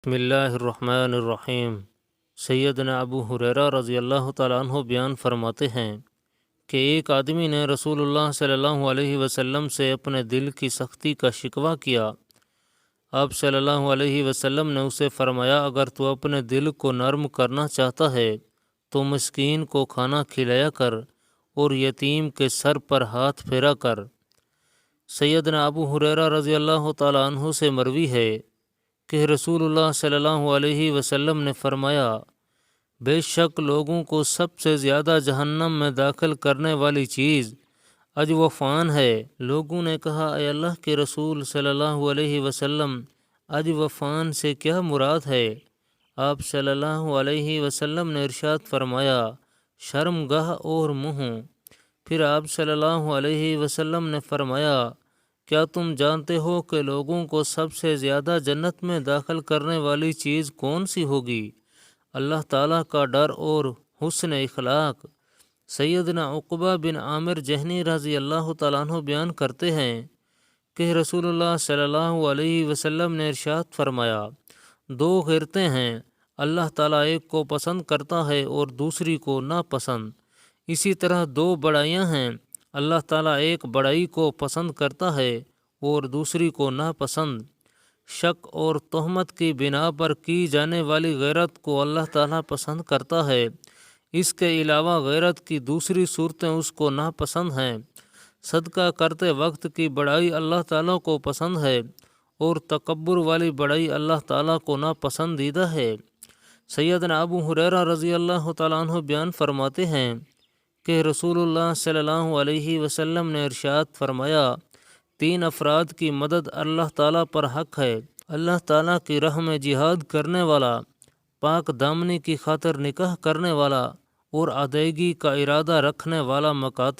بسم اللہ الرحمن الرحیم۔ سیدنا ابو ہریرہ رضی اللہ تعالیٰ عنہ بیان فرماتے ہیں کہ ایک آدمی نے رسول اللہ صلی اللہ علیہ وسلم سے اپنے دل کی سختی کا شکوہ کیا۔ آپ صلی اللہ علیہ وسلم نے اسے فرمایا، اگر تو اپنے دل کو نرم کرنا چاہتا ہے تو مسکین کو کھانا کھلایا کر اور یتیم کے سر پر ہاتھ پھیرا کر۔ سیدنا ابو ہریرہ رضی اللہ تعالیٰ عنہ سے مروی ہے کہ رسول اللہ صلی اللہ علیہ وسلم نے فرمایا، بے شک لوگوں کو سب سے زیادہ جہنم میں داخل کرنے والی چیز اجوفان ہے۔ لوگوں نے کہا، اے اللہ کے رسول صلی اللہ علیہ وسلم، اجوفان سے کیا مراد ہے؟ آپ صلی اللہ علیہ وسلم نے ارشاد فرمایا، شرم گاہ اور منہ۔ پھر آپ صلی اللہ علیہ وسلم نے فرمایا، کیا تم جانتے ہو کہ لوگوں کو سب سے زیادہ جنت میں داخل کرنے والی چیز کون سی ہوگی؟ اللہ تعالیٰ کا ڈر اور حسن اخلاق۔ سیدنا عقبہ بن عامر جہنی رضی اللہ تعالیٰ عنہ بیان کرتے ہیں کہ رسول اللہ صلی اللہ علیہ وسلم نے ارشاد فرمایا، دو غیرتیں ہیں، اللہ تعالیٰ ایک کو پسند کرتا ہے اور دوسری کو ناپسند۔ اسی طرح دو بڑائیاں ہیں، اللہ تعالیٰ ایک بڑائی کو پسند کرتا ہے اور دوسری کو ناپسند۔ شک اور تہمت کی بنا پر کی جانے والی غیرت کو اللہ تعالیٰ پسند کرتا ہے، اس کے علاوہ غیرت کی دوسری صورتیں اس کو ناپسند ہیں۔ صدقہ کرتے وقت کی بڑائی اللہ تعالیٰ کو پسند ہے اور تکبر والی بڑائی اللہ تعالیٰ کو ناپسندیدہ ہے۔ سیدنا ابو ہریرہ رضی اللہ تعالیٰ عنہ بیان فرماتے ہیں کہ رسول اللہ صلی اللہ علیہ وسلم نے ارشاد فرمایا، تین افراد کی مدد اللہ تعالیٰ پر حق ہے: اللہ تعالیٰ کی راہ میں جہاد کرنے والا، پاک دامنی کی خاطر نکاح کرنے والا اور ادائیگی کا ارادہ رکھنے والا مکاتب۔